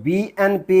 BNP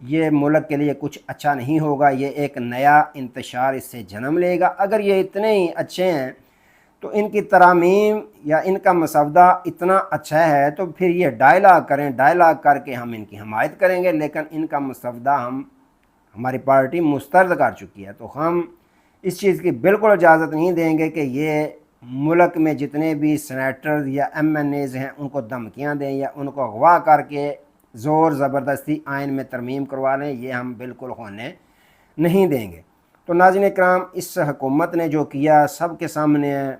یہ ملک کے لیے کچھ اچھا نہیں ہوگا، یہ ایک نیا انتشار اس سے جنم لے گا۔ اگر یہ اتنے ہی اچھے ہیں تو ان کی ترامیم یا ان کا مسودہ اتنا اچھا ہے تو پھر یہ ڈائلاگ کریں، ڈائلاگ کر کے ہم ان کی حمایت کریں گے، لیکن ان کا مسودہ ہماری پارٹی مسترد کر چکی ہے، تو ہم اس چیز کی بالکل اجازت نہیں دیں گے کہ یہ ملک میں جتنے بھی سینیٹرز یا ایم این ایز ہیں ان کو دھمکیاں دیں یا ان کو اغوا کر کے زور زبردستی آئین میں ترمیم کروا لیں، یہ ہم بالکل ہونے نہیں دیں گے۔ تو ناظرین اکرام، اس حکومت نے جو کیا سب کے سامنے ہے۔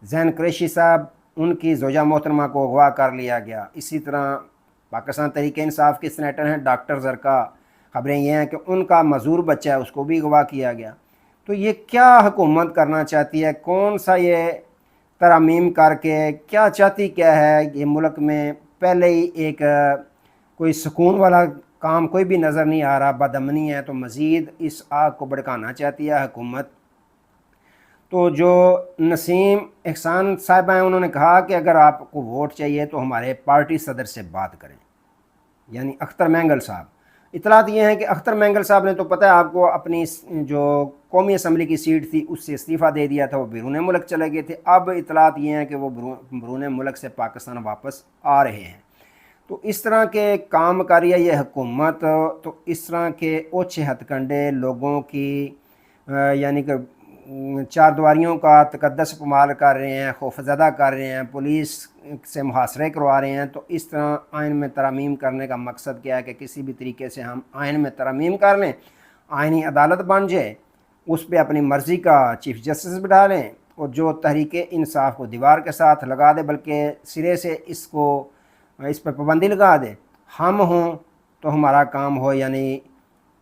زین قریشی صاحب، ان کی زوجہ محترمہ کو اغوا کر لیا گیا، اسی طرح پاکستان تحریک انصاف کے سینیٹر ہیں ڈاکٹر زرکا، خبریں یہ ہیں کہ ان کا معذور بچہ ہے اس کو بھی اغوا کیا گیا۔ تو یہ کیا حکومت کرنا چاہتی ہے؟ کون سا یہ ترامیم کر کے کیا چاہتی کیا ہے؟ یہ ملک میں پہلے ہی ایک کوئی سکون والا کام کوئی بھی نظر نہیں آ رہا، بدامنی ہے، تو مزید اس آگ کو بھڑکانا چاہتی ہے حکومت۔ تو جو نسیم احسان صاحبہ ہیں انہوں نے کہا کہ اگر آپ کو ووٹ چاہیے تو ہمارے پارٹی صدر سے بات کریں، یعنی اختر مینگل صاحب۔ اطلاعات یہ ہیں کہ اختر مینگل صاحب نے تو پتہ ہے آپ کو اپنی جو قومی اسمبلی کی سیٹ تھی اس سے استعفیٰ دے دیا تھا، وہ بیرون ملک چلے گئے تھے۔ اب اطلاعات یہ ہیں کہ وہ بیرون ملک سے پاکستان واپس آ رہے ہیں۔ تو اس طرح کے کام کر رہی ہے یہ حکومت، تو اس طرح کے اوچھے ہتھ کنڈے لوگوں کی یعنی کہ چار دیواریوں کا تقدس پامال کر رہے ہیں، خوف زدہ کر رہے ہیں، پولیس سے محاصرے کروا رہے ہیں۔ تو اس طرح آئین میں ترامیم کرنے کا مقصد کیا ہے کہ کسی بھی طریقے سے ہم آئین میں ترامیم کر لیں، آئینی عدالت بن جائے، اس پہ اپنی مرضی کا چیف جسٹس بٹھا لیں اور جو تحریک انصاف کو دیوار کے ساتھ لگا دے، بلکہ سرے سے اس پہ پابندی لگا دے۔ ہم ہوں تو ہمارا کام ہو، یعنی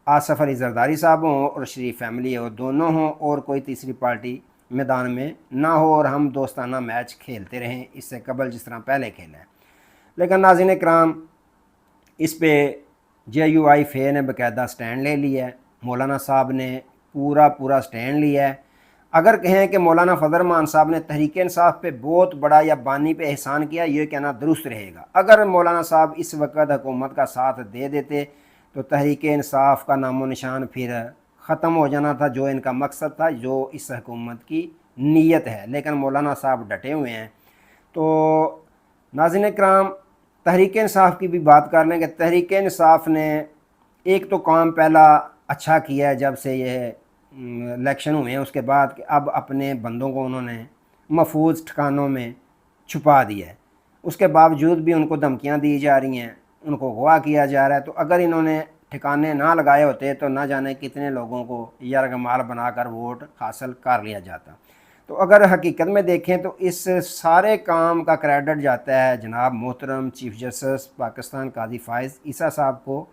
آصف علی زرداری صاحب ہوں اور شریف فیملی ہو، دونوں ہوں، اور کوئی تیسری پارٹی میدان میں نہ ہو، اور ہم دوستانہ میچ کھیلتے رہیں اس سے قبل جس طرح پہلے کھیلا ہے۔ لیکن ناظرین اکرام، اس پہ جے یو آئی فے نے باقاعدہ سٹینڈ لے لیا ہے، مولانا صاحب نے پورا سٹینڈ لیا ہے۔ اگر کہیں کہ مولانا فضل الرحمان صاحب نے تحریک انصاف پہ بہت بڑا یا بانی پہ احسان کیا، یہ کہنا درست رہے گا۔ اگر مولانا صاحب اس وقت حکومت کا ساتھ دے دیتے تو تحریک انصاف کا نام و نشان پھر ختم ہو جانا تھا، جو ان کا مقصد تھا، جو اس حکومت کی نیت ہے۔ لیکن مولانا صاحب ڈٹے ہوئے ہیں۔ تو ناظرین اکرام، تحریک انصاف کی بھی بات کر لیں کہ تحریک انصاف نے ایک تو کام پہلا اچھا کیا ہے جب سے یہ الیکشن ہوئے ہیں، اس کے بعد کہ اب اپنے بندوں کو انہوں نے محفوظ ٹھکانوں میں چھپا دیا ہے۔ اس کے باوجود بھی ان کو دھمکیاں دی جا رہی ہیں، ان کو اغوا کیا جا رہا ہے۔ تو اگر انہوں نے ٹھکانے نہ لگائے ہوتے تو نہ جانے کتنے لوگوں کو یرغمال بنا کر ووٹ حاصل کر لیا جاتا۔ تو اگر حقیقت میں دیکھیں تو اس سارے کام کا کریڈٹ جاتا ہے جناب محترم چیف جسٹس پاکستان قاضی فائز عیسیٰ صاحب کو،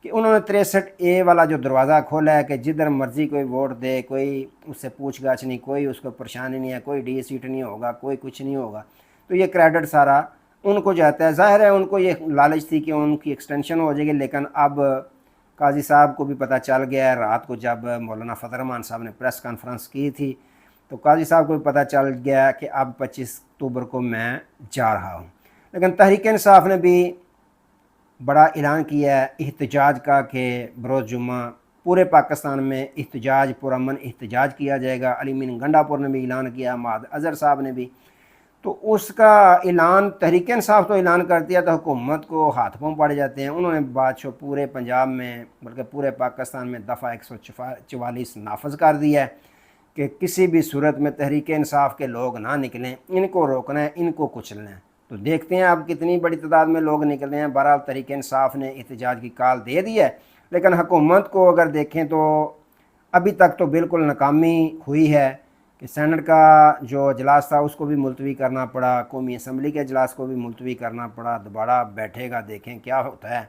کہ انہوں نے 63A والا جو دروازہ کھولا ہے کہ جدھر مرضی کوئی ووٹ دے، کوئی اس سے پوچھ گچھ نہیں، کوئی اس کو پریشانی نہیں ہے، کوئی ڈی سیٹ نہیں ہوگا، کوئی کچھ نہیں ہوگا، تو یہ کریڈٹ سارا ان کو جاتا ہے۔ ظاہر ہے ان کو یہ لالچ تھی کہ ان کی ایکسٹینشن ہو جائے گی، لیکن اب قاضی صاحب کو بھی پتہ چل گیا ہے، رات کو جب مولانا فضل الرحمان صاحب نے پریس کانفرنس کی تھی تو قاضی صاحب کو بھی پتہ چل گیا کہ اب 25 اکتوبر کو میں جا رہا ہوں۔ لیکن تحریک انصاف نے بھی بڑا اعلان کیا ہے احتجاج کا کہ بروز جمعہ پورے پاکستان میں احتجاج، پرامن احتجاج کیا جائے گا۔ علی مین گنڈا پور نے بھی اعلان کیا، معاذ اظہر صاحب نے بھی۔ تو اس کا اعلان تحریک انصاف تو اعلان کرتی ہے تو حکومت کو ہاتھ پاؤں پڑ جاتے ہیں۔ انہوں نے بات پورے پنجاب میں بلکہ پورے پاکستان میں دفعہ 144 نافذ کر دیا ہے کہ کسی بھی صورت میں تحریک انصاف کے لوگ نہ نکلیں، ان کو روکنا ہے، ان کو کچلنا ہے۔ تو دیکھتے ہیں اب کتنی بڑی تعداد میں لوگ نکلے ہیں۔ بہرحال تحریک انصاف نے احتجاج کی کال دے دی ہے، لیکن حکومت کو اگر دیکھیں تو ابھی تک تو بالکل ناکامی ہوئی ہے کہ سینٹ کا جو اجلاس تھا اس کو بھی ملتوی کرنا پڑا، قومی اسمبلی کے اجلاس کو بھی ملتوی کرنا پڑا، دوبارہ بیٹھے گا، دیکھیں کیا ہوتا ہے۔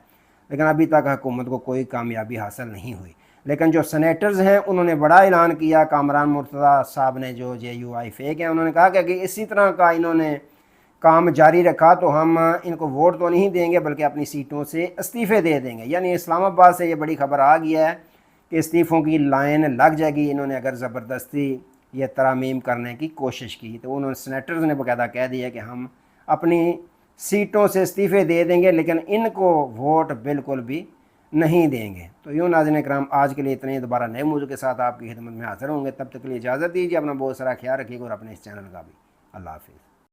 لیکن ابھی تک حکومت کو کوئی کامیابی حاصل نہیں ہوئی۔ لیکن جو سینیٹرز ہیں انہوں نے بڑا اعلان کیا، کامران مرتضیٰ صاحب نے جو جے یو آئی فے کے، انہوں نے کہا کہ اگر اسی طرح کا انہوں نے کام جاری رکھا تو ہم ان کو ووٹ تو نہیں دیں گے بلکہ اپنی سیٹوں سے استعفے دے دیں گے۔ یعنی اسلام آباد سے یہ بڑی خبر آ گیا ہے کہ استعفوں کی لائن لگ جائے گی۔ انہوں نے اگر زبردستی یہ ترامیم کرنے کی کوشش کی تو انہوں نے سینیٹرز نے باقاعدہ کہہ دیا کہ ہم اپنی سیٹوں سے استعفے دے دیں گے، لیکن ان کو ووٹ بالکل بھی نہیں دیں گے۔ تو یوں ناظرین کرام آج کے لیے اتنے، دوبارہ نئے موضوع کے ساتھ آپ کی خدمت میں حاضر ہوں گے، تب تک کے لیے اجازت دیجیے، اپنا بہت سارا خیال رکھیے گا اور اپنے اس چینل کا بھی۔ اللہ حافظ۔